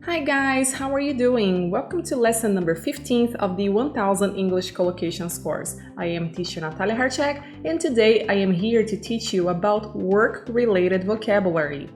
Hi guys, how are you doing? Welcome to lesson number 15 of the 1000 English Collocations course. I am teacher Nathalia Harchak, and today I am here to teach you about work-related vocabulary.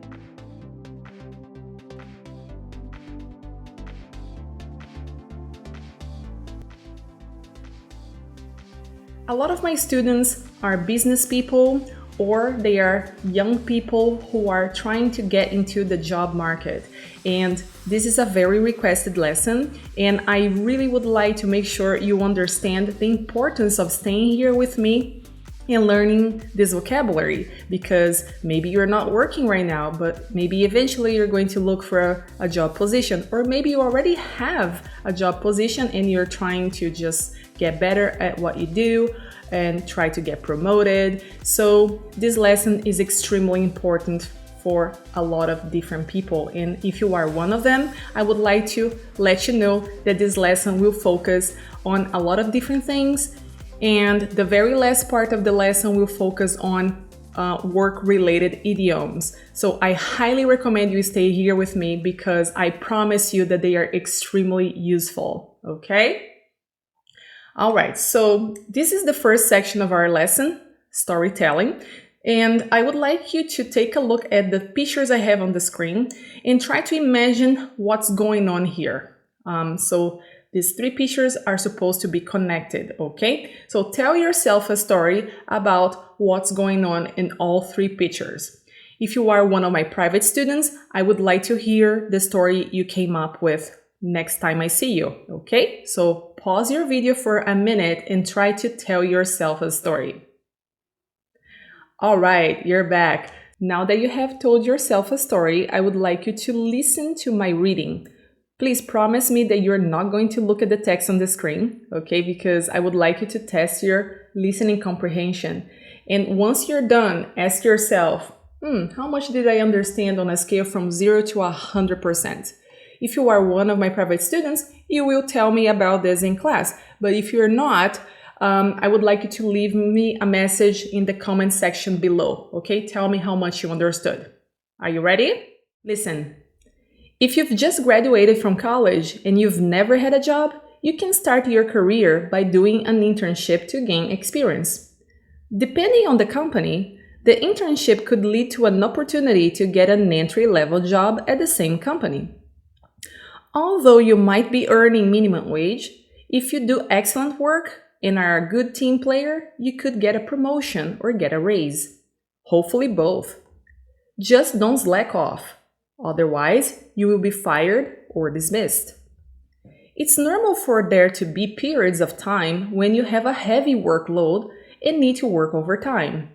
A lot of my students are business people or they are young people who are trying to get into the job market. And this is a very requested lesson, and I really would like to make sure you understand the importance of staying here with me and learning this vocabulary, because maybe you're not working right now, but maybe eventually you're going to look for a job position, or maybe you already have a job position and you're trying to just get better at what you do and try to get promoted. So this lesson is extremely important for a lot of different people, and if you are one of them, I would like to let you know that this lesson will focus on a lot of different things, and the very last part of the lesson will focus on work-related idioms. So I highly recommend you stay here with me because I promise you that they are extremely useful, okay? All right, so this is the first section of our lesson, storytelling. And I would like you to take a look at the pictures I have on the screen and try to imagine what's going on here. So these three pictures are supposed to be connected, okay? So tell yourself a story about what's going on in all three pictures. If you are one of my private students, I would like to hear the story you came up with next time I see you, okay? So pause your video for a minute and try to tell yourself a story. All right, you're back. Now that you have told yourself a story, I would like you to listen to my reading. Please promise me that you're not going to look at the text on the screen, okay? Because I would like you to test your listening comprehension. And once you're done, ask yourself, how much did I understand on a scale from 0 to 100%? If you are one of my private students, you will tell me about this in class. But if you're not, I would like you to leave me a message in the comment section below, okay? Tell me how much you understood. Are you ready? Listen, if you've just graduated from college and you've never had a job, you can start your career by doing an internship to gain experience. Depending on the company, the internship could lead to an opportunity to get an entry-level job at the same company. Although you might be earning minimum wage, if you do excellent work and are a good team player, you could get a promotion or get a raise. Hopefully both. Just don't slack off. Otherwise, you will be fired or dismissed. It's normal for there to be periods of time when you have a heavy workload and need to work overtime.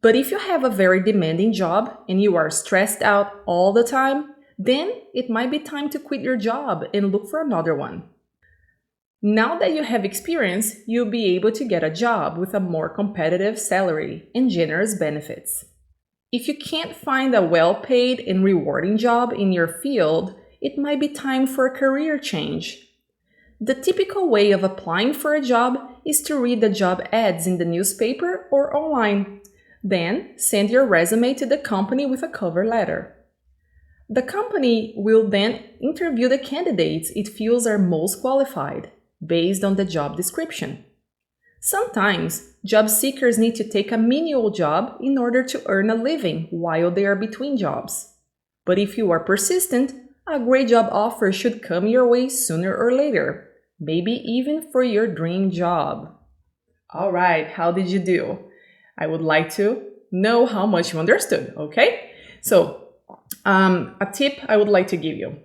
But if you have a very demanding job and you are stressed out all the time, then it might be time to quit your job and look for another one. Now that you have experience, you'll be able to get a job with a more competitive salary and generous benefits. If you can't find a well-paid and rewarding job in your field, it might be time for a career change. The typical way of applying for a job is to read the job ads in the newspaper or online. Then send your resume to the company with a cover letter. The company will then interview the candidates it feels are most qualified, based on the job description. Sometimes, job seekers need to take a menial job in order to earn a living while they are between jobs. But if you are persistent, a great job offer should come your way sooner or later, maybe even for your dream job. All right, how did you do? I would like to know how much you understood, okay? So, a tip I would like to give you.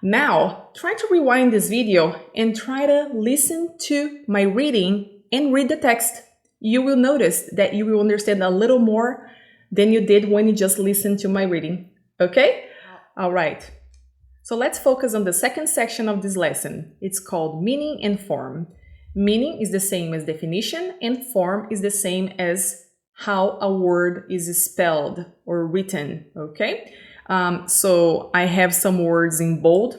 Now, try to rewind this video and try to listen to my reading and read the text. You will notice that you will understand a little more than you did when you just listened to my reading. Okay? All right. So let's focus on the second section of this lesson. It's called meaning and form. Meaning is the same as definition, and form is the same as how a word is spelled or written. Okay? So I have some words in bold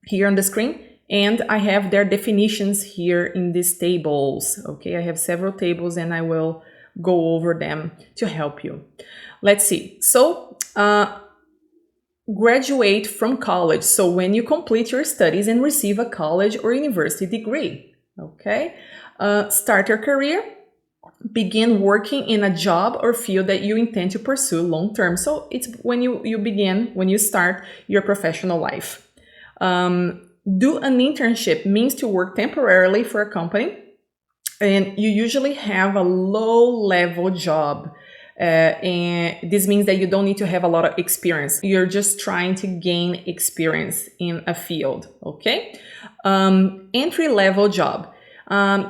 here on the screen, and I have their definitions here in these tables. Okay, I have several tables and I will go over them to help you. Let's see. So graduate from college. So when you complete your studies and receive a college or university degree, okay? Start your career, begin working in a job or field that you intend to pursue long term. So it's when you start your professional life. Do an internship means to work temporarily for a company, and you usually have a low level job. And this means that you don't need to have a lot of experience. You're just trying to gain experience in a field, okay? Entry level job.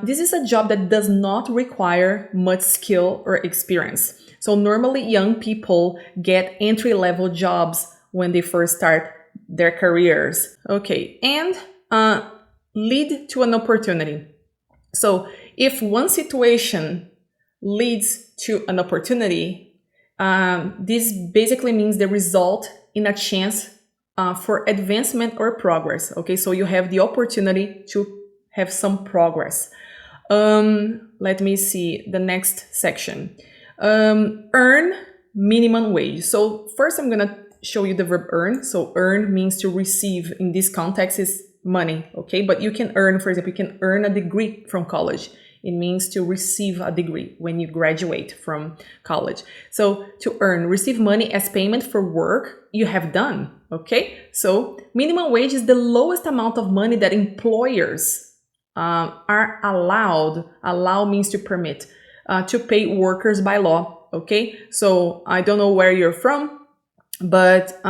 This is a job that does not require much skill or experience. So normally young people get entry level jobs when they first start their careers. Okay, and lead to an opportunity. So if one situation leads to an opportunity, this basically means the result in a chance for advancement or progress. Okay, so you have the opportunity to have some progress. Let me see the next section. Earn minimum wage. So first I'm gonna show you the verb earn. So earn means to receive. In this context is money, okay? But you can earn, for example, you can earn a degree from college. It means to receive a degree when you graduate from college. So to earn, receive money as payment for work you have done, okay? So minimum wage is the lowest amount of money that employers are allowed, allow means to permit, to pay workers by law, okay? So I don't know where you're from, but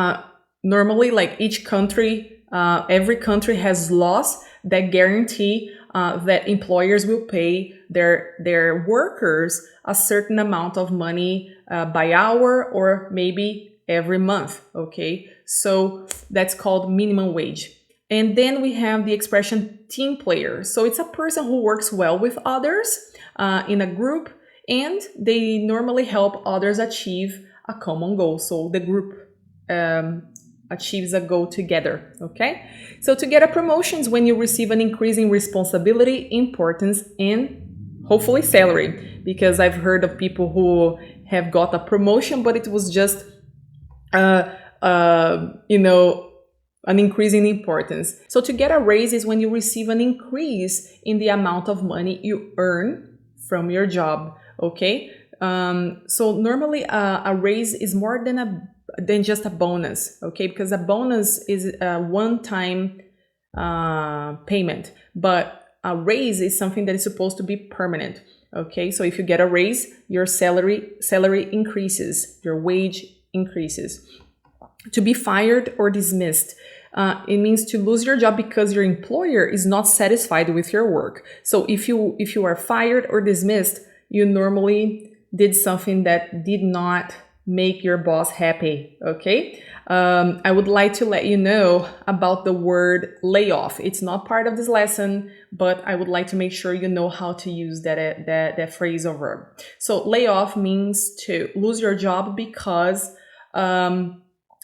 normally like each country, every country has laws that guarantee that employers will pay their workers a certain amount of money by hour or maybe every month, okay? So that's called minimum wage. And then we have the expression team player. So it's a person who works well with others in a group, and they normally help others achieve a common goal. So the group achieves a goal together, okay? So to get a promotion is when you receive an increase in responsibility, importance, and hopefully salary. Because I've heard of people who have got a promotion, but it was just, an increase in importance. So to get a raise is when you receive an increase in the amount of money you earn from your job, okay? So normally a raise is more than just a bonus, okay? Because a bonus is a one-time payment, but a raise is something that is supposed to be permanent, okay? So if you get a raise, your salary increases, your wage increases. To be fired or dismissed. It means to lose your job because your employer is not satisfied with your work. So if you are fired or dismissed, you normally did something that did not make your boss happy, okay? I would like to let you know about the word layoff. It's not part of this lesson, but I would like to make sure you know how to use that phrasal verb. So layoff means to lose your job because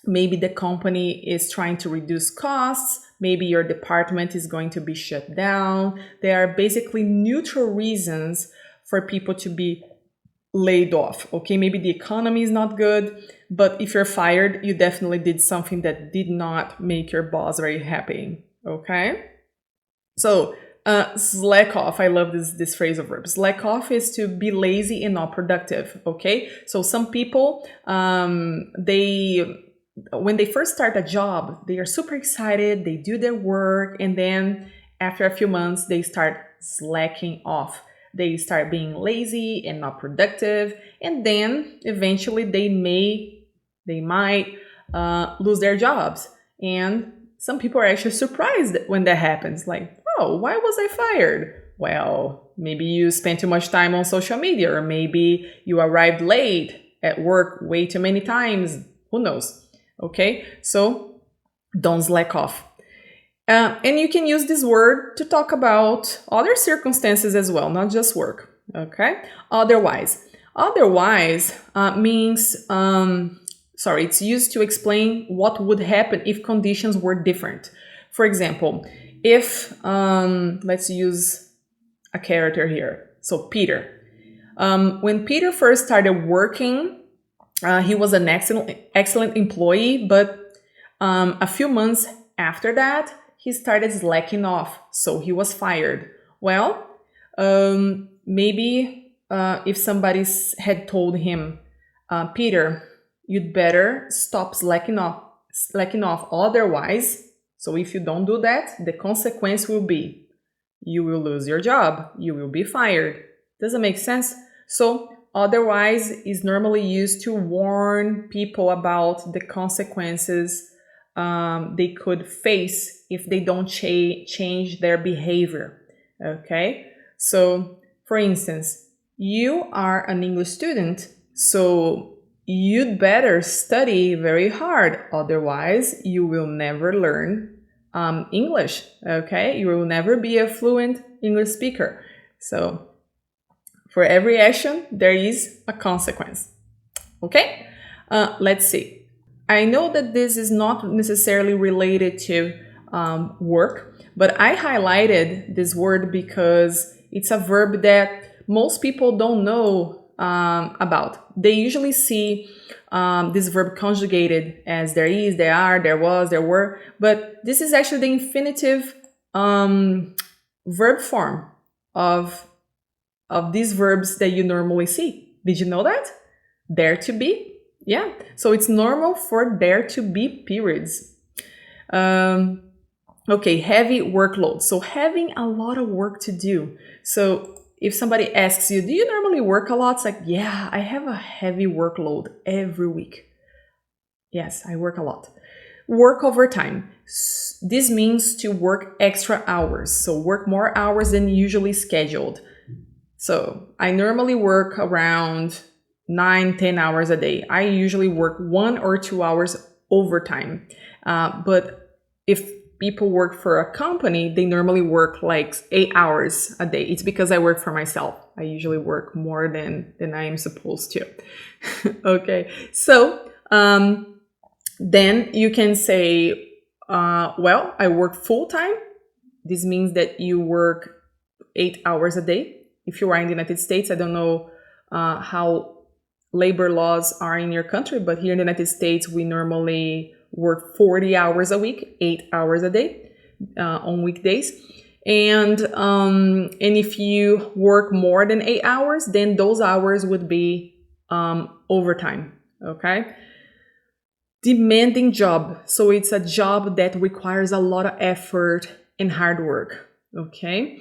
maybe the company is trying to reduce costs. Maybe your department is going to be shut down. There are basically neutral reasons for people to be laid off. Okay, maybe the economy is not good, but if you're fired, you definitely did something that did not make your boss very happy. Okay, so slack off. I love this phrasal verb. Slack off is to be lazy and not productive. Okay, so some people when they first start a job, they are super excited, they do their work, and then after a few months, they start slacking off. They start being lazy and not productive, and then eventually they might lose their jobs. And some people are actually surprised when that happens. Like, oh, why was I fired? Well, maybe you spent too much time on social media, or maybe you arrived late at work way too many times. Who knows? Okay, so don't slack off. And you can use this word to talk about other circumstances as well, not just work. Okay, otherwise means, it's used to explain what would happen if conditions were different. For example, if, let's use a character here. So Peter. When Peter first started working, he was an excellent employee, but A few months after that, he started slacking off, so he was fired. Well, maybe if somebody had told him, Peter, you'd better stop slacking off. Otherwise, so if you don't do that, the consequence will be you will lose your job, you will be fired. Doesn't make sense? So otherwise is normally used to warn people about the consequences they could face if they don't change their behavior. Okay? So, for instance, you are an English student, so you'd better study very hard. Otherwise, you will never learn English. Okay? You will never be a fluent English speaker. So, for every action, there is a consequence. Okay? Let's see. I know that this is not necessarily related to work, but I highlighted this word because it's a verb that most people don't know about. They usually see this verb conjugated as there is, there are, there was, there were, but this is actually the infinitive verb form of these verbs that you normally see. Did you know that? Dare to be? Yeah, so it's normal for there to be periods. Okay, heavy workload. So having a lot of work to do. So if somebody asks you, do you normally work a lot? It's like, yeah, I have a heavy workload every week. Yes, I work a lot. Work overtime. This means to work extra hours. So work more hours than usually scheduled. So I normally work around 9-10 hours a day. I usually work 1 or 2 hours overtime. But if people work for a company, they normally work like 8 hours a day. It's because I work for myself. I usually work more than I am supposed to. Okay, so then you can say, well, I work full time. This means that you work 8 hours a day. If you are in the United States, I don't know how labor laws are in your country, but here in the United States, we normally work 40 hours a week, 8 hours a day on weekdays. And if you work more than 8 hours, then those hours would be overtime, okay? Demanding job. So it's a job that requires a lot of effort and hard work, okay?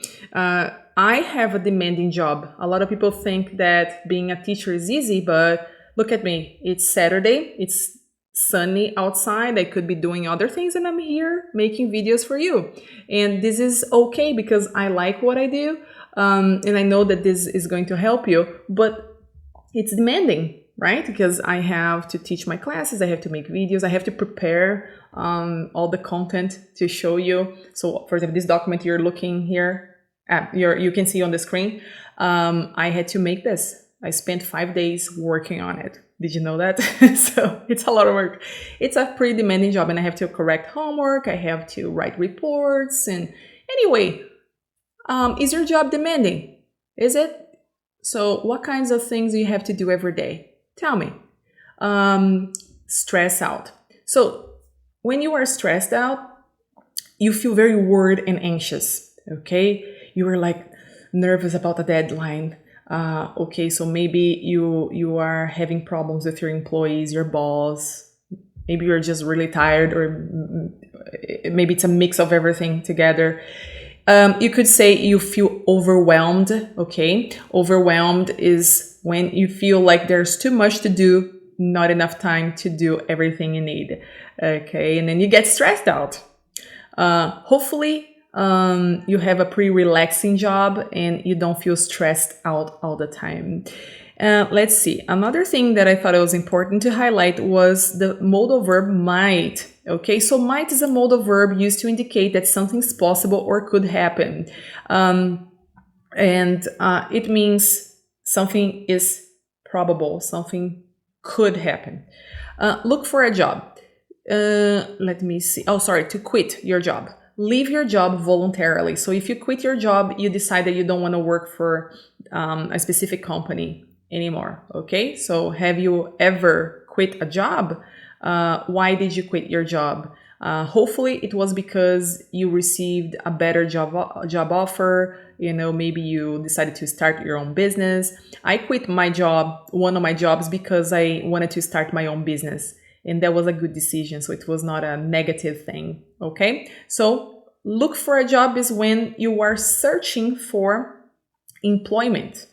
I have a demanding job. A lot of people think that being a teacher is easy, but look at me. It's Saturday. It's sunny outside. I could be doing other things, and I'm here making videos for you. And this is okay because I like what I do. And I know that this is going to help you, but it's demanding, right? Because I have to teach my classes. I have to make videos. I have to prepare all the content to show you. So for example, this document you're looking here, you can see on the screen. I had to make this. I spent 5 days working on it. Did you know that? So it's a lot of work. It's a pretty demanding job, and I have to correct homework. I have to write reports. And anyway, is your job demanding? Is it? So what kinds of things do you have to do every day? Tell me. Stress out. So when you are stressed out, you feel very worried and anxious. Okay? You are like nervous about a deadline. Okay, so maybe you are having problems with your employees, your boss. Maybe you're just really tired, or maybe it's a mix of everything together. You could say you feel overwhelmed. Okay, overwhelmed is when you feel like there's too much to do, not enough time to do everything you need. Okay, and then you get stressed out. Hopefully, you have a pretty relaxing job and you don't feel stressed out all the time. Let's see. Another thing that I thought it was important to highlight was the modal verb might. Okay, so might is a modal verb used to indicate that something's possible or could happen. It means something is probable, something could happen. Look for a job. Let me see. Oh, sorry, to quit your job. Leave your job voluntarily. So if you quit your job, you decide that you don't want to work for a specific company anymore. Okay, so have you ever quit a job Why did you quit your job? Hopefully it was because you received a better job offer. Maybe you decided to start your own business. I quit my job, one of my jobs, because I wanted to start my own business. And that was a good decision. So it was not a negative thing. Okay. So look for a job is when you are searching for employment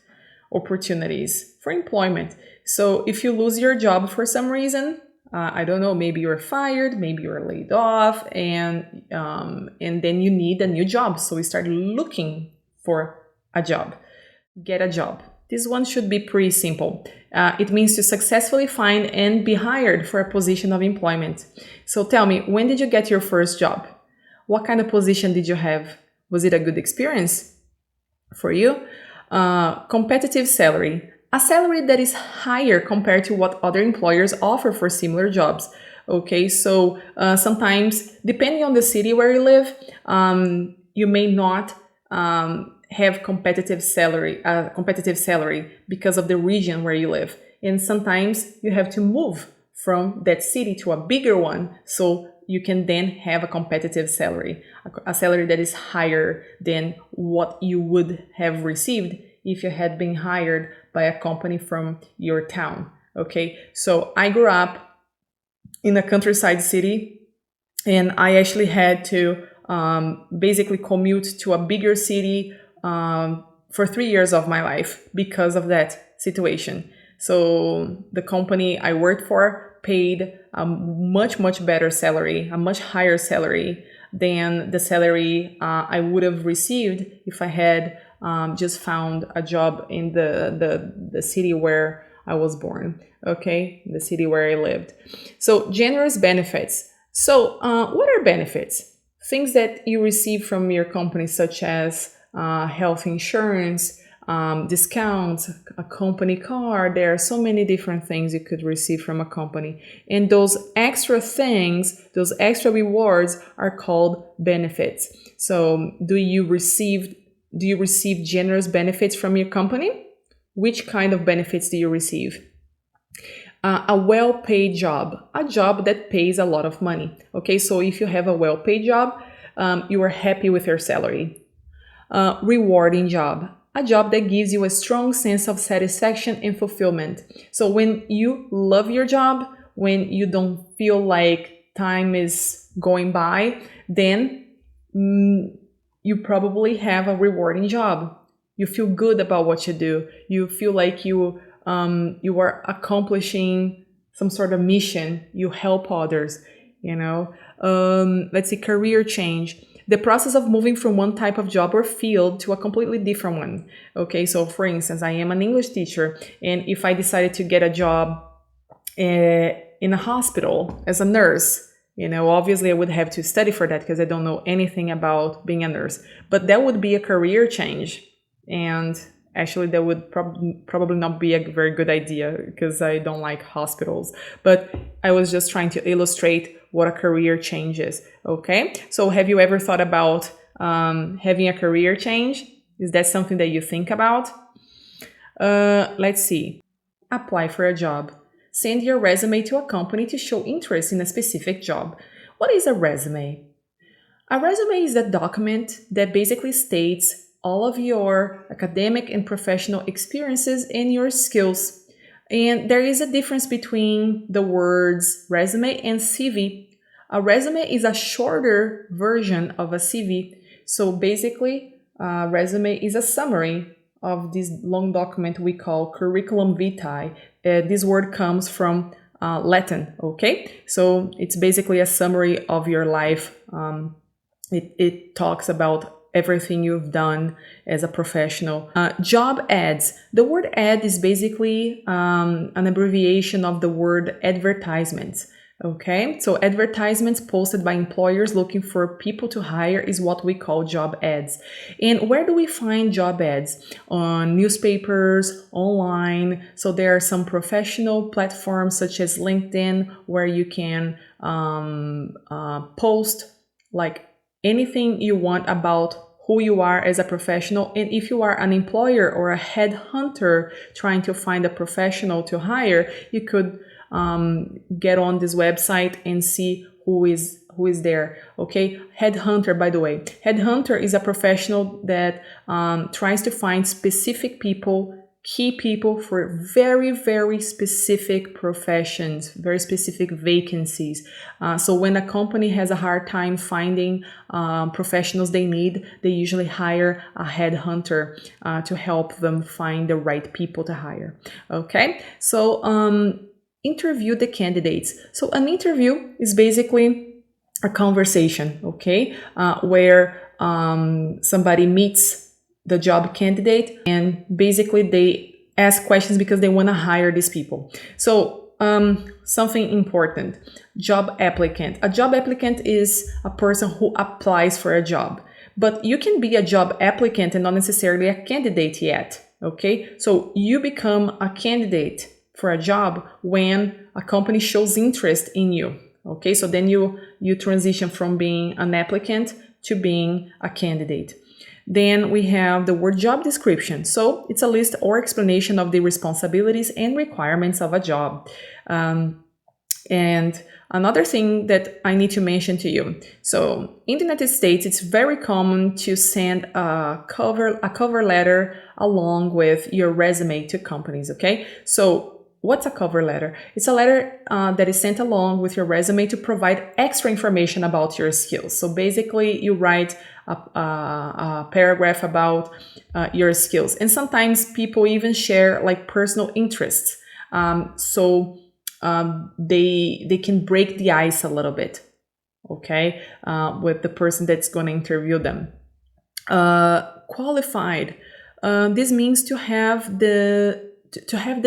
opportunities for employment. So if you lose your job for some reason, I don't know, maybe you're fired, maybe you're laid off, and then you need a new job. So we start looking for a job. Get a job. This one should be pretty simple. It means to successfully find and be hired for a position of employment. So tell me, when did you get your first job? What kind of position did you have? Was it a good experience for you? Competitive salary. A salary that is higher compared to what other employers offer for similar jobs. Okay, so sometimes, depending on the city where you live, you may not have competitive salary because of the region where you live. And sometimes you have to move from that city to a bigger one, so you can then have a competitive salary, a salary that is higher than what you would have received if you had been hired by a company from your town. Okay, so I grew up in a countryside city, and I actually had to basically commute to a bigger city for 3 years of my life because of that situation. So the company I worked for paid a much better salary, a much higher salary than the salary I would have received if I had just found a job in the city where I was born, okay, the city where I lived. So generous benefits. So what are benefits? Things that you receive from your company, such as health insurance, discounts, a company car. There are so many different things you could receive from a company. And those extra things, those extra rewards are called benefits. So do you receive generous benefits from your company? Which kind of benefits do you receive? A well-paid job, a job that pays a lot of money. Okay, so if you have a well-paid job, you are happy with your salary. Rewarding job, a job that gives you a strong sense of satisfaction and fulfillment. So when you love your job, when you don't feel like time is going by, then you probably have a rewarding job. You feel good about what you do. You feel like you are accomplishing some sort of mission. You help others, Let's see, career change. The process of moving from one type of job or field to a completely different one. Okay, so for instance, I am an English teacher, and if I decided to get a job in a hospital as a nurse, obviously I would have to study for that because I don't know anything about being a nurse. But that would be a career change. And actually, that would probably not be a very good idea because I don't like hospitals. But I was just trying to illustrate what a career change is. Okay, so have you ever thought about having a career change? Is that something that you think about? Let's see. Apply for a job. Send your resume to a company to show interest in a specific job. What is a resume? A resume is a document that basically states all of your academic and professional experiences and your skills. And there is a difference between the words resume and CV. A resume is a shorter version of a CV. So basically, a resume is a summary of this long document we call curriculum vitae. This word comes from Latin, okay? So it's basically a summary of your life. It talks about everything you've done as a professional. Job ads. The word ad is basically an abbreviation of the word advertisements. Okay, so advertisements posted by employers looking for people to hire is what we call job ads. And where do we find job ads? On newspapers, online. So there are some professional platforms such as LinkedIn where you can post like anything you want about who you are as a professional. And if you are an employer or a headhunter trying to find a professional to hire, you could get on this website and see who is there. Okay, headhunter, by the way, headhunter is a professional that tries to find specific people, key people for very, very specific professions, very specific vacancies. So when a company has a hard time finding professionals they need, they usually hire a headhunter to help them find the right people to hire. Okay, so interview the candidates. So an interview is basically a conversation, okay, where somebody meets the job candidate and basically they ask questions because they want to hire these people. So something important, job applicant. A job applicant is a person who applies for a job, but you can be a job applicant and not necessarily a candidate yet. Okay, so you become a candidate for a job when a company shows interest in you. Okay, so then you transition from being an applicant to being a candidate. Then we have the word job description. So it's a list or explanation of the responsibilities and requirements of a job. And another thing that I need to mention to you. So in the United States, it's very common to send a cover letter along with your resume to companies, okay? So what's a cover letter? It's a letter that is sent along with your resume to provide extra information about your skills. So basically, you write a paragraph about your skills. And sometimes people even share like personal interests. So they can break the ice a little bit, okay, with the person that's going to interview them. Qualified. This means to have the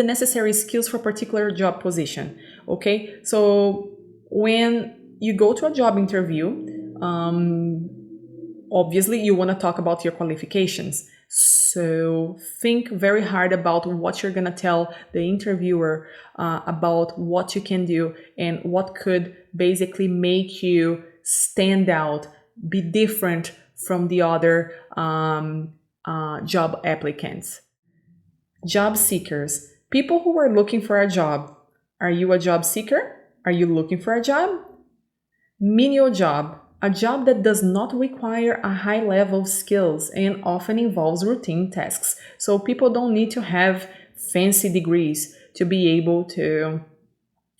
necessary skills for a particular job position. Okay, so when you go to a job interview, obviously you want to talk about your qualifications. So think very hard about what you're going to tell the interviewer about what you can do and what could basically make you stand out, be different from the other job applicants. Job seekers, people who are looking for a job. Are you a job seeker? Are you looking for a job? Menial job, a job that does not require a high level of skills and often involves routine tasks. So people don't need to have fancy degrees to be able to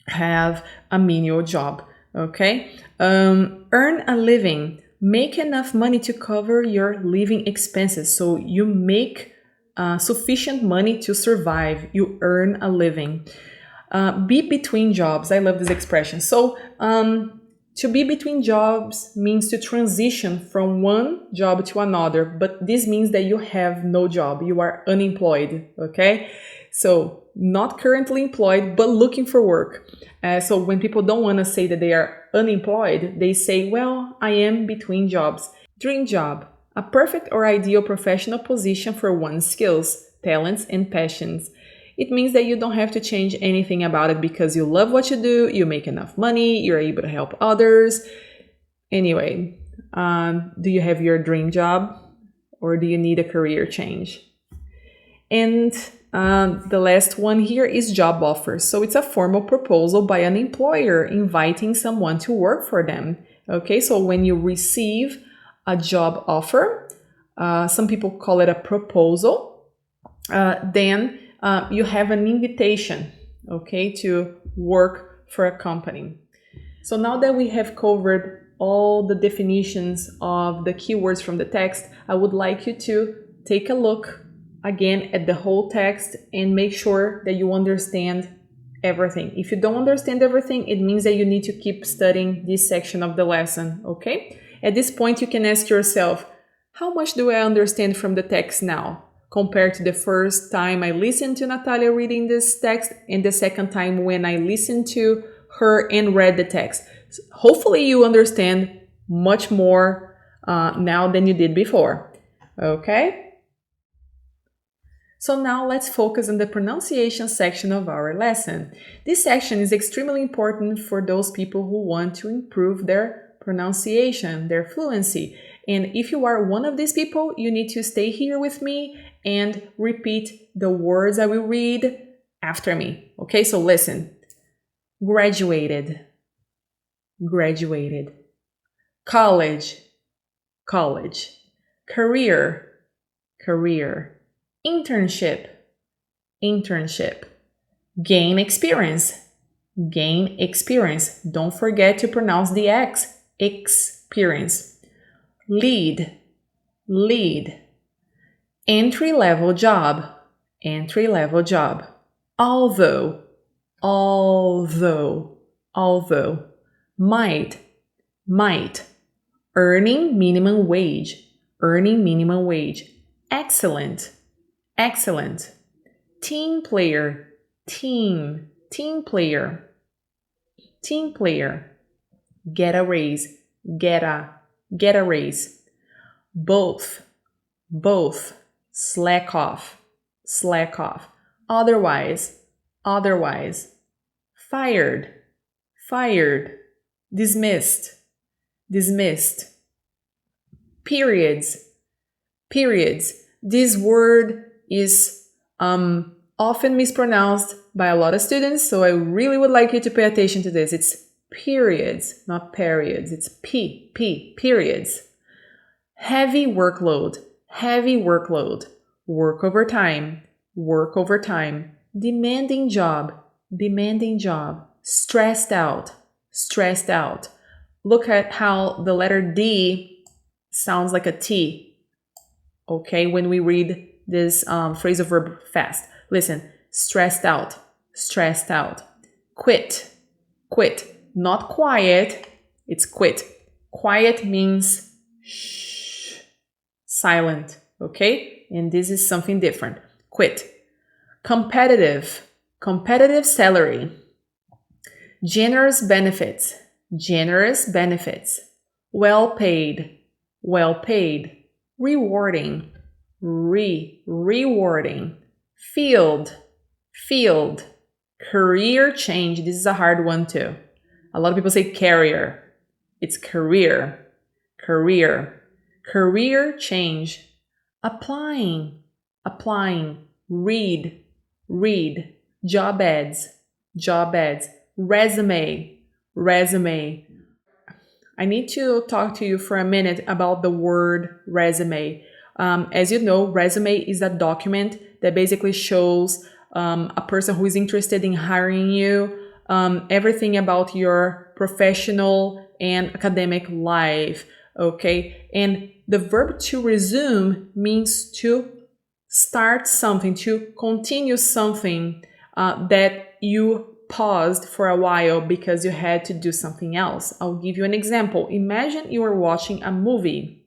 have a menial job, okay? Earn a living, make enough money to cover your living expenses. So you make sufficient money to survive, you earn a living. Be between jobs, I love this expression. So to be between jobs means to transition from one job to another, but this means that you have no job, you are unemployed, okay? So not currently employed, but looking for work. So when people don't want to say that they are unemployed, they say, well, I am between jobs. Dream job, a perfect or ideal professional position for one's skills, talents, and passions. It means that you don't have to change anything about it because you love what you do, you make enough money, you're able to help others. Anyway, do you have your dream job or do you need a career change? And the last one here is job offers. So it's a formal proposal by an employer inviting someone to work for them. Okay, so when you receive a job offer, some people call it a proposal, then you have an invitation, okay, to work for a company. So now that we have covered all the definitions of the keywords from the text, I would like you to take a look again at the whole text and make sure that you understand everything. If you don't understand everything, it means that you need to keep studying this section of the lesson, okay? At this point, you can ask yourself, how much do I understand from the text now, compared to the first time I listened to Nathalia reading this text and the second time when I listened to her and read the text? Hopefully you understand much more now than you did before, okay? So now let's focus on the pronunciation section of our lesson. This section is extremely important for those people who want to improve their pronunciation, their fluency. And if you are one of these people, you need to stay here with me and repeat the words I will read after me. Okay, so listen. graduated, graduated, college, college, career, career, internship, internship, gain experience, gain experience. Don't forget to pronounce the X, experience. Lead, lead. Entry-level job, entry-level job. Although, although, although. Might, might. Earning minimum wage, earning minimum wage. Excellent, excellent. Team player, team, team player. Team player. Get a raise, get a raise. Both, both. Slack off, slack off. Otherwise, otherwise. Fired, fired. Dismissed, dismissed. Periods, periods. This word is often mispronounced by a lot of students, so I really would like you to pay attention to this. It's periods, not periods. It's periods. Heavy workload, heavy workload. Work overtime, work overtime. Demanding job, demanding job. Stressed out, stressed out. Look at how the letter D sounds like a T, okay, when we read this phrasal verb fast. Listen, stressed out, stressed out. Quit, quit. Not quiet, it's quit. Quiet means shh, silent, okay? And this is something different. Quit. Competitive, competitive salary. Generous benefits, generous benefits. Well paid, well paid. Rewarding, rewarding. Field, field. Career change, this is a hard one too. A lot of people say career. It's career, career. Career change. Applying, applying. Read, read. Job ads, job ads. Resume, resume. I need to talk to you for a minute about the word resume. As you know, resume is a document that basically shows a person who is interested in hiring you, everything about your professional and academic life, okay? And the verb to resume means to start something, to continue something that you paused for a while because you had to do something else. I'll give you an example. Imagine you are watching a movie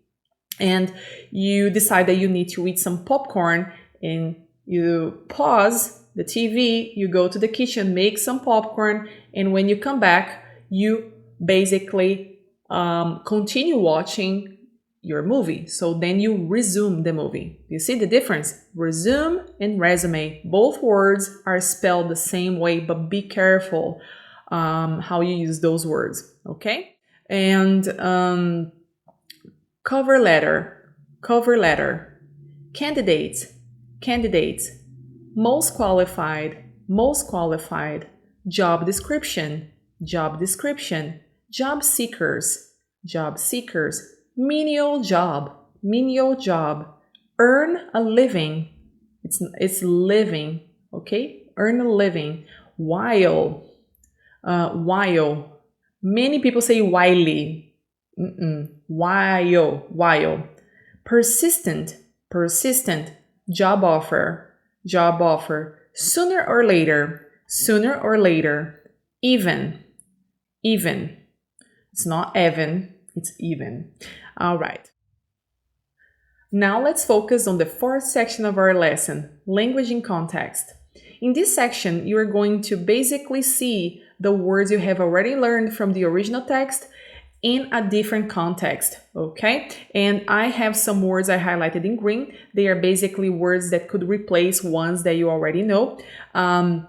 and you decide that you need to eat some popcorn, and you pause the TV, you go to the kitchen, make some popcorn, and when you come back, you basically continue watching your movie. So then you resume the movie. You see the difference? Resume and resume. Both words are spelled the same way, but be careful how you use those words, okay? And cover letter, cover letter. Candidates, candidates. Most qualified, most qualified. Job description, job description. Job seekers, job seekers. Menial job, menial job. Earn a living. It's living, okay? Earn a living. While, while. Many people say whiley. While. Persistent, persistent. Job offer, job offer. Sooner or later, sooner or later. Even, even. It's not even, it's even. All right. Now let's focus on the fourth section of our lesson, language in context. In this section, you are going to basically see the words you have already learned from the original text in a different context, okay? And I have some words I highlighted in green. They are basically words that could replace ones that you already know. And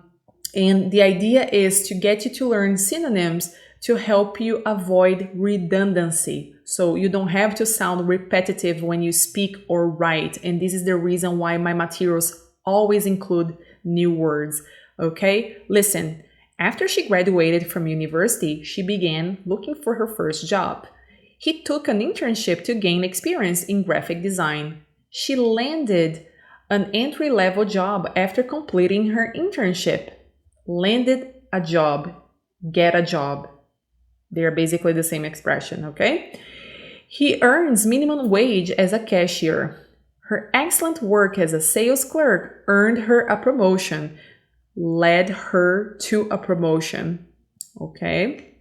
the idea is to get you to learn synonyms to help you avoid redundancy. So you don't have to sound repetitive when you speak or write. And this is the reason why my materials always include new words. Okay? Listen, After she graduated from university, she began looking for her first job. He took an internship to gain experience in graphic design. She landed an entry-level job after completing her internship. Landed a job, get a job. They are basically the same expression, okay? He earns minimum wage as a cashier. Her excellent work as a sales clerk earned her a promotion, led her to a promotion, okay?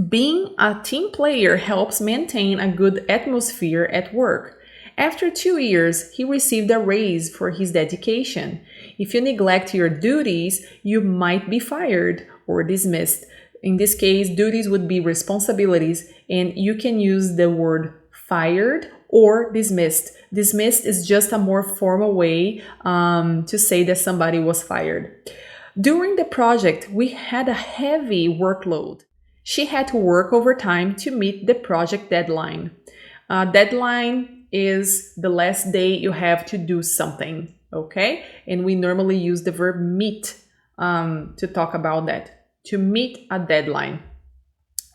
Being a team player helps maintain a good atmosphere at work. After 2 years, he received a raise for his dedication. If you neglect your duties, you might be fired or dismissed. In this case, duties would be responsibilities, and you can use the word fired or dismissed. Dismissed is just a more formal way to say that somebody was fired. During the project, we had a heavy workload. She had to work overtime to meet the project deadline. Deadline is the last day you have to do something, okay? And we normally use the verb meet to talk about that. To meet a deadline.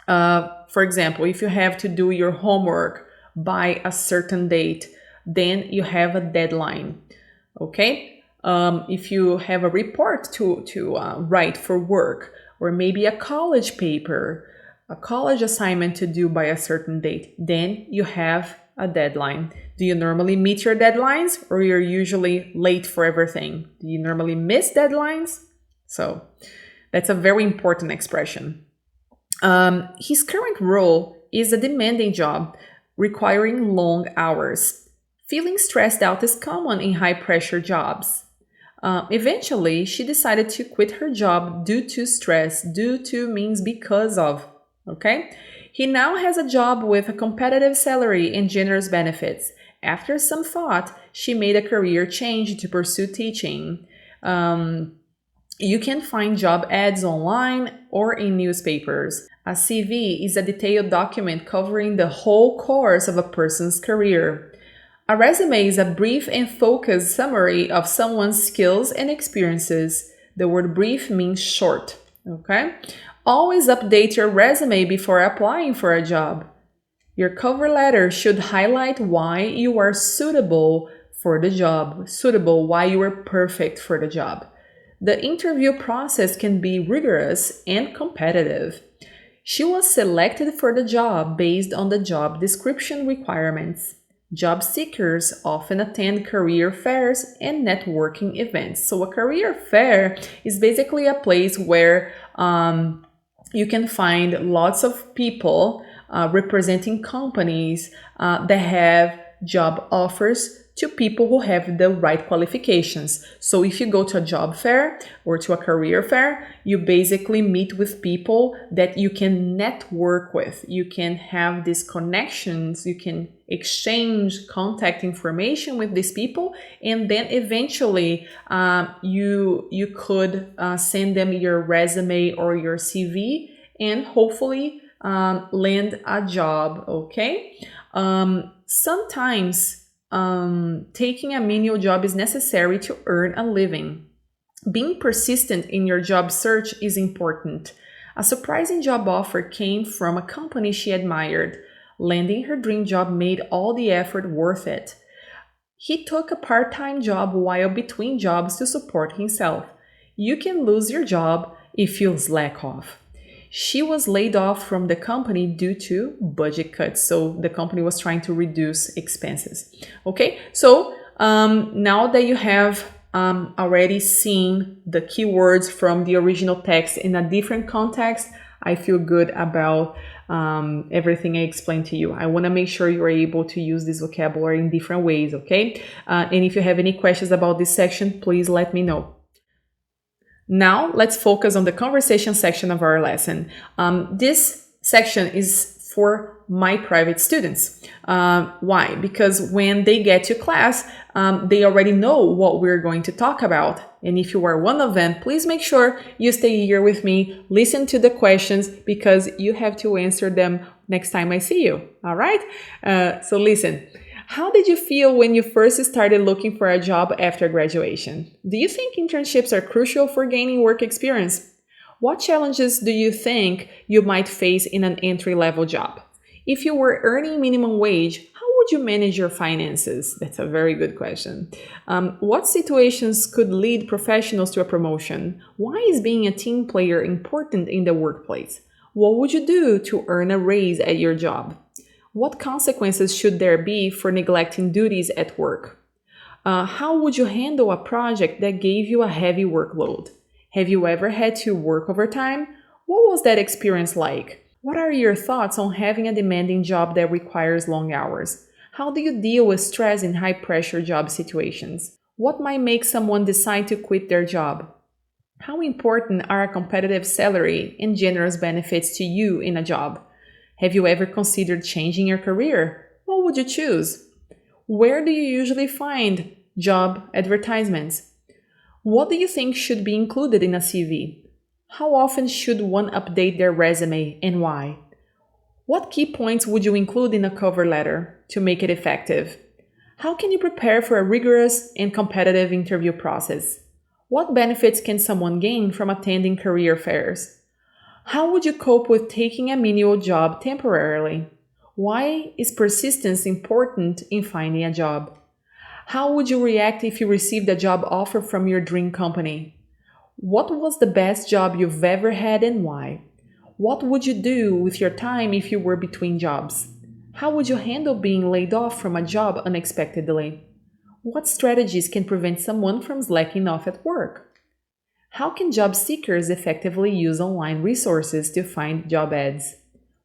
For example, if you have to do your homework by a certain date, then you have a deadline, okay? If you have a report to write for work, or maybe a college paper, a college assignment to do by a certain date, then you have a deadline. Do you normally meet your deadlines, or you're usually late for everything? Do you normally miss deadlines? So that's a very important expression. His current role is a demanding job requiring long hours. Feeling stressed out is common in high-pressure jobs. Eventually, she decided to quit her job due to stress. Due to means because of, okay? He now has a job with a competitive salary and generous benefits. After some thought, she made a career change to pursue teaching. You can find job ads online or in newspapers. A CV is a detailed document covering the whole course of a person's career. A resume is a brief and focused summary of someone's skills and experiences. The word brief means short, okay? Always update your resume before applying for a job. Your cover letter should highlight why you are suitable for the job, why you are perfect for the job. The interview process can be rigorous and competitive. She was selected for the job based on the job description requirements. Job seekers often attend career fairs and networking events. So a career fair is basically a place where you can find lots of people representing companies that have job offers to people who have the right qualifications. So if you go to a job fair or to a career fair, you basically meet with people that you can network with. You can have these connections, you can exchange contact information with these people, and then eventually you could send them your resume or your CV and hopefully land a job, okay? Sometimes taking a menial job is necessary to earn a living. Being persistent in your job search is important. A surprising job offer came from a company she admired. Landing her dream job made all the effort worth it. He took a part-time job while between jobs to support himself. You can lose your job if you slack off. She was laid off from the company due to budget cuts. So the company was trying to reduce expenses. Okay, so now that you have already seen the keywords from the original text in a different context, I feel good about everything I explained to you. I want to make sure you're able to use this vocabulary in different ways, okay? And if you have any questions about this section, please let me know. Now, let's focus on the conversation section of our lesson. This section is for my private students. Why? Because when they get to class, they already know what we're going to talk about. And if you are one of them, please make sure you stay here with me, listen to the questions, because you have to answer them next time I see you. All right? So listen. How did you feel when you first started looking for a job after graduation? Do you think internships are crucial for gaining work experience? What challenges do you think you might face in an entry-level job? If you were earning minimum wage, how would you manage your finances? That's a very good question. What situations could lead professionals to a promotion? Why is being a team player important in the workplace? What would you do to earn a raise at your job? What consequences should there be for neglecting duties at work? How would you handle a project that gave you a heavy workload? Have you ever had to work overtime? What was that experience like? What are your thoughts on having a demanding job that requires long hours? How do you deal with stress in high-pressure job situations? What might make someone decide to quit their job? How important are a competitive salary and generous benefits to you in a job? Have you ever considered changing your career? What would you choose? Where do you usually find job advertisements? What do you think should be included in a CV? How often should one update their resume and why? What key points would you include in a cover letter to make it effective? How can you prepare for a rigorous and competitive interview process? What benefits can someone gain from attending career fairs? How would you cope with taking a menial job temporarily? Why is persistence important in finding a job? How would you react if you received a job offer from your dream company? What was the best job you've ever had and why? What would you do with your time if you were between jobs? How would you handle being laid off from a job unexpectedly? What strategies can prevent someone from slacking off at work? How can job seekers effectively use online resources to find job ads?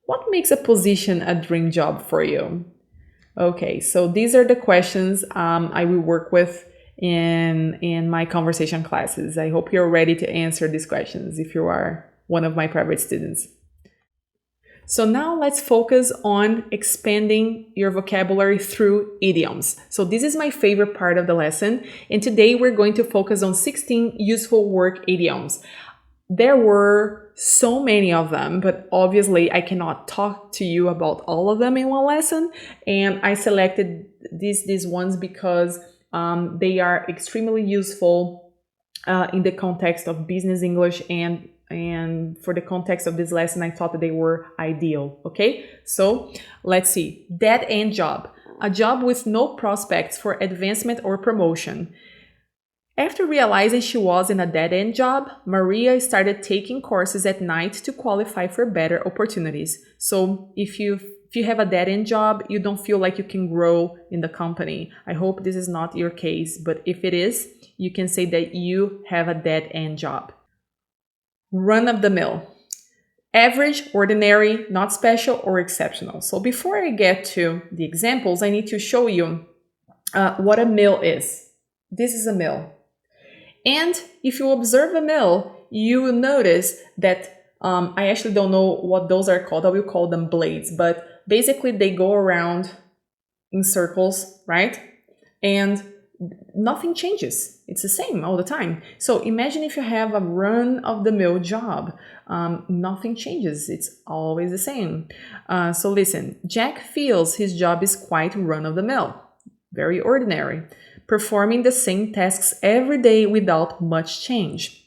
What makes a position a dream job for you? Okay, so these are the questions I will work with in my conversation classes. I hope you're ready to answer these questions if you are one of my private students. So now let's focus on expanding your vocabulary through idioms. So this is my favorite part of the lesson, and today we're going to focus on 16 useful work idioms. There were so many of them, but obviously I cannot talk to you about all of them in one lesson, and I selected these ones because they are extremely useful in the context of business English, and for the context of this lesson, I thought that they were ideal. Okay, so let's see. Dead-end job, a job with no prospects for advancement or promotion. After realizing she was in a dead-end job, Maria started taking courses at night to qualify for better opportunities. So if you have a dead-end job, you don't feel like you can grow in the company. I hope this is not your case, but if it is, you can say that you have a dead-end job. Run-of-the-mill. Average, ordinary, not special or exceptional. So before I get to the examples, I need to show you what a mill is. This is a mill. And if you observe a mill, you will notice that I actually don't know what those are called. I will call them blades, but basically they go around in circles, right? And nothing changes. It's the same all the time. So imagine if you have a run-of-the-mill job. Nothing changes. It's always the same. So listen, Jack feels his job is quite run-of-the-mill, very ordinary, performing the same tasks every day without much change.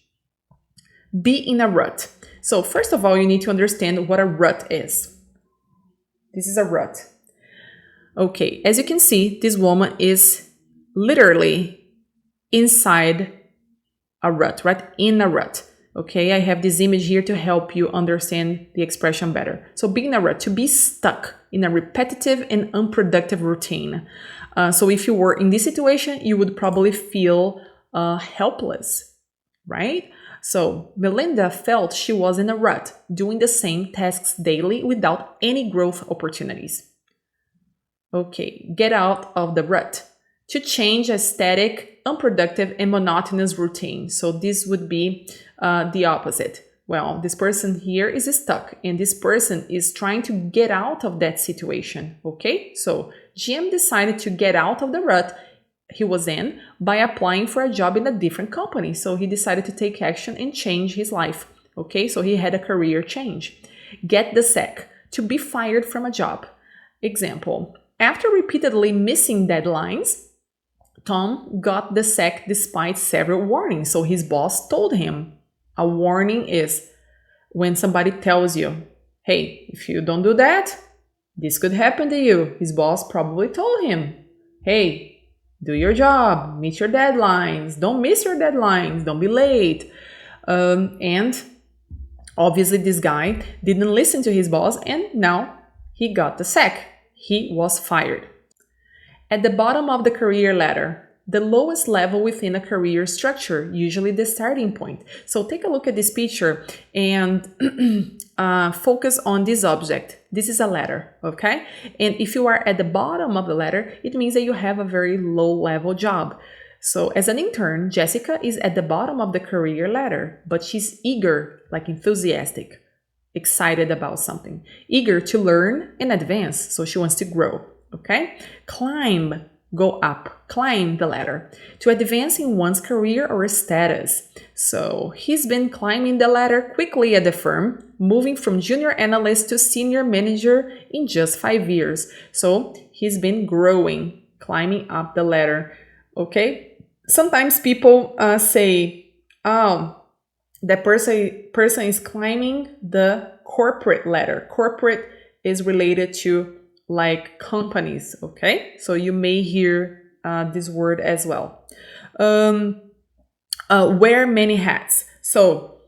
Be in a rut. So first of all, you need to understand what a rut is. This is a rut. Okay, as you can see, this woman is literally inside a rut, right? In a rut. Okay, I have this image here to help you understand the expression better. So be in a rut, to be stuck in a repetitive and unproductive routine. So if you were in this situation, you would probably feel helpless, right? So Melinda felt she was in a rut, doing the same tasks daily without any growth opportunities. Okay, get out of the rut. To change a static, unproductive, and monotonous routine. So this would be the opposite. Well, this person here is stuck, and this person is trying to get out of that situation. Okay, so Jim decided to get out of the rut he was in by applying for a job in a different company. So he decided to take action and change his life. Okay, so he had a career change. Get the sack, to be fired from a job. Example, after repeatedly missing deadlines, Tom got the sack despite several warnings. So his boss told him. A warning is when somebody tells you, hey, if you don't do that, this could happen to you. His boss probably told him, hey, do your job, meet your deadlines, don't miss your deadlines, don't be late. And obviously this guy didn't listen to his boss, and now he got the sack. He was fired. At the bottom of the career ladder, the lowest level within a career structure, usually the starting point. So take a look at this picture and focus on this object. This is a ladder, okay? And if you are at the bottom of the ladder, it means that you have a very low level job. So as an intern, Jessica is at the bottom of the career ladder, but she's eager, like enthusiastic, excited about something, eager to learn and advance. So she wants to grow, okay? Climb, go up, climb the ladder to advance in one's career or status. So he's been climbing the ladder quickly at the firm, moving from junior analyst to senior manager in just 5 years. So he's been growing, climbing up the ladder, okay? Sometimes people say, oh, that person is climbing the corporate ladder. Corporate is related to like companies, okay? So you may hear this word as well. Wear many hats. So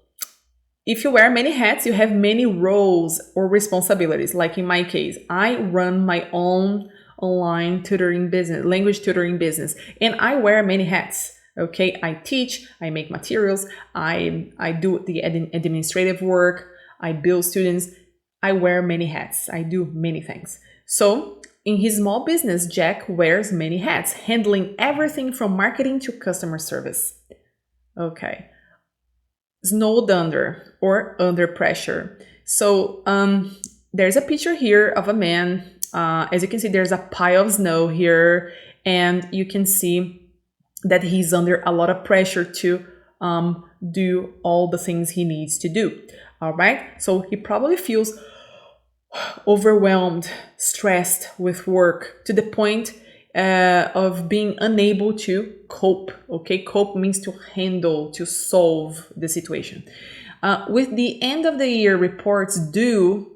if you wear many hats, you have many roles or responsibilities. Like in my case, I run my own online tutoring business, language tutoring business, and I wear many hats. Okay, I teach, I make materials, I do the administrative work, I build students. I wear many hats. I do many things. So in his small business, Jack wears many hats, handling everything from marketing to customer service. Okay. Snowed under or under pressure. So there's a picture here of a man. As you can see, there's a pile of snow here, and you can see that he's under a lot of pressure to do all the things he needs to do. All right. So he probably feels overwhelmed, stressed with work to the point of being unable to cope. Okay, cope means to handle, to solve the situation. With the end of the year reports due,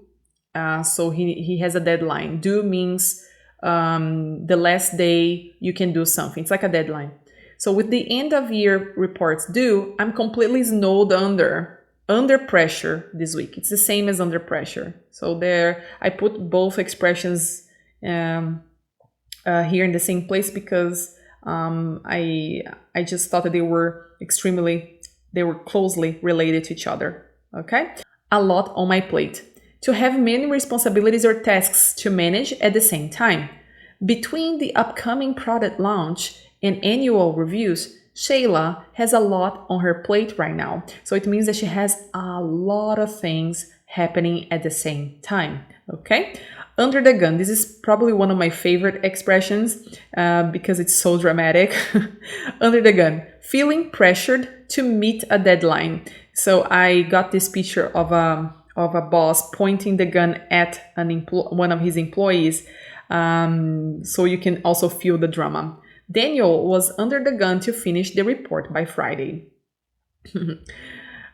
so he has a deadline. Due means the last day you can do something. It's like a deadline. So with the end of year reports due, I'm completely snowed under pressure this week. It's the same as under pressure. So there, I put both expressions here in the same place because I just thought that they were closely related to each other. Okay, a lot on my plate. To have many responsibilities or tasks to manage at the same time. Between the upcoming product launch and annual reviews, Shayla has a lot on her plate right now. So it means that she has a lot of things happening at the same time. Okay? Under the gun. This is probably one of my favorite expressions because it's so dramatic. Under the gun. Feeling pressured to meet a deadline. So I got this picture of a boss pointing the gun at one of his employees. So you can also feel the drama. Daniel was under the gun to finish the report by Friday.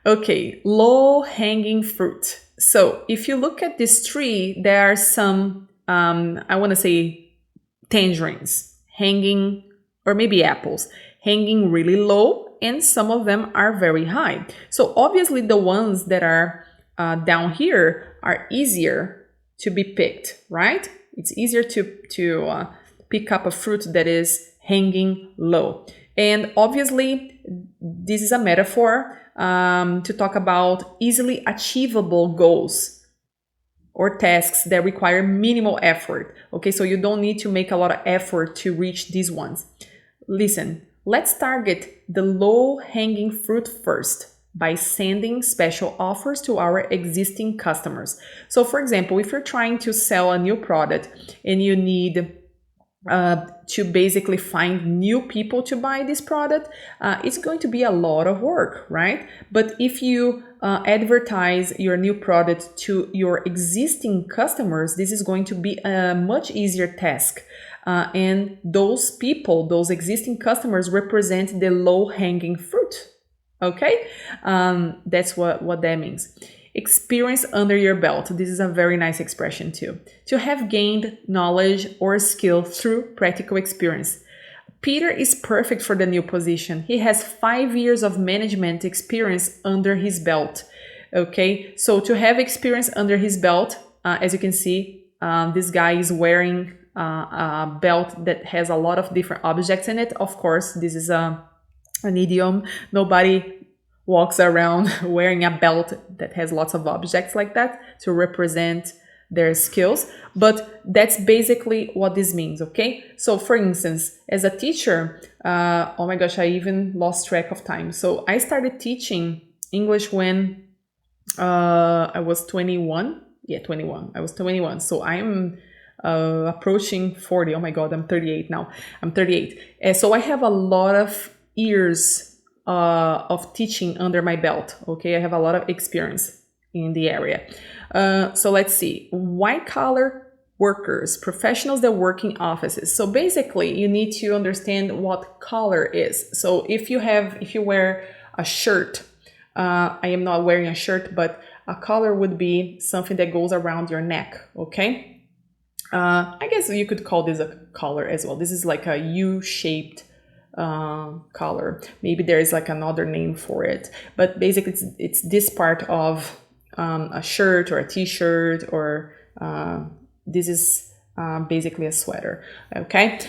Okay, low-hanging fruit. So if you look at this tree, there are some, I want to say tangerines hanging, or maybe apples, hanging really low, and some of them are very high. So obviously the ones that are down here are easier to be picked, right? It's easier to pick up a fruit that is hanging low. And obviously, this is a metaphor to talk about easily achievable goals or tasks that require minimal effort. Okay, so you don't need to make a lot of effort to reach these ones. Listen, let's target the low-hanging fruit first by sending special offers to our existing customers. So for example, if you're trying to sell a new product and you need to basically find new people to buy this product, it's going to be a lot of work, right? But if you advertise your new product to your existing customers, this is going to be a much easier task. And those people, those existing customers, represent the low-hanging fruit. Okay, that's what that means. Experience under your belt. This is a very nice expression too. To have gained knowledge or skill through practical experience. Peter is perfect for the new position. He has 5 years of management experience under his belt. Okay, so to have experience under his belt, as you can see, this guy is wearing a belt that has a lot of different objects in it. Of course, this is an idiom. Nobody walks around wearing a belt that has lots of objects like that to represent their skills, but that's basically what this means. Okay, so for instance, as a teacher, oh my gosh, I even lost track of time. So I started teaching English when I was 21. Yeah, 21. I was 21. So I'm approaching 40. Oh my God, I'm 38 now. I'm 38. So I have a lot of years of teaching under my belt. Okay, I have a lot of experience in the area. So let's see. White collar workers, professionals that work in offices. So basically, you need to understand what color is. So if you wear a shirt, I am not wearing a shirt, but a collar would be something that goes around your neck. Okay. I guess you could call this a collar as well. This is like a U-shaped collar. Maybe there is like another name for it, but basically it's this part of a shirt or a t-shirt, or this is basically a sweater. Okay,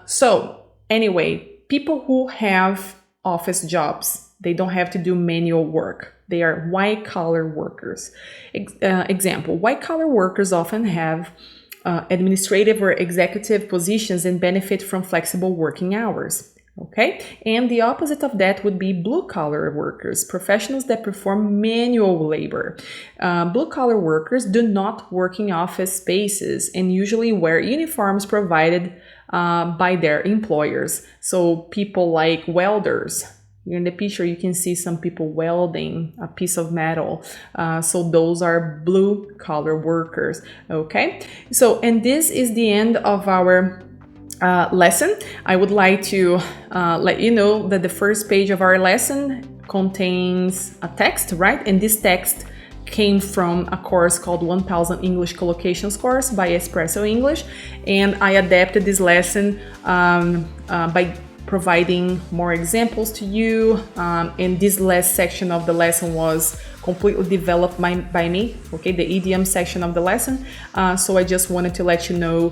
so anyway, people who have office jobs, they don't have to do manual work. They are white collar workers. Example, white collar workers often have administrative or executive positions and benefit from flexible working hours. Okay, and the opposite of that would be blue-collar workers, professionals that perform manual labor. Blue-collar workers do not work in office spaces and usually wear uniforms provided by their employers. So people like welders. Here in the picture, you can see some people welding a piece of metal. So those are blue-collar workers. Okay, so and this is the end of our lesson. I would like to let you know that the first page of our lesson contains a text, right? And this text came from a course called 1000 English Collocations course by Espresso English. And I adapted this lesson by providing more examples to you. And this last section of the lesson was completely developed by me, okay, the idiom section of the lesson. So I just wanted to let you know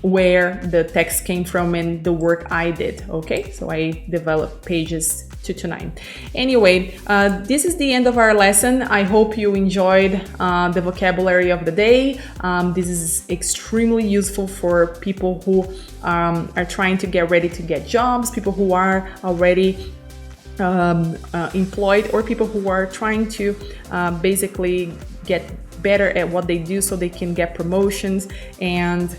where the text came from and the work I did, okay? So I developed pages 2 to 9. Anyway, this is the end of our lesson. I hope you enjoyed the vocabulary of the day. This is extremely useful for people who are trying to get ready to get jobs, people who are already employed, or people who are trying to basically get better at what they do so they can get promotions. And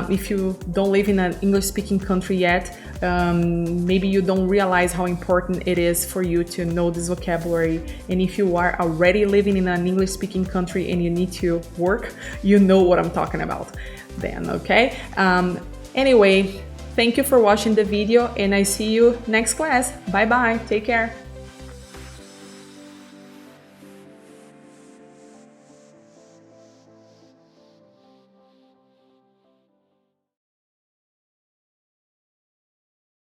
if you don't live in an English-speaking country yet, maybe you don't realize how important it is for you to know this vocabulary. And if you are already living in an English-speaking country and you need to work, you know what I'm talking about then, okay? Anyway, thank you for watching the video, and I see you next class. Bye bye, take care.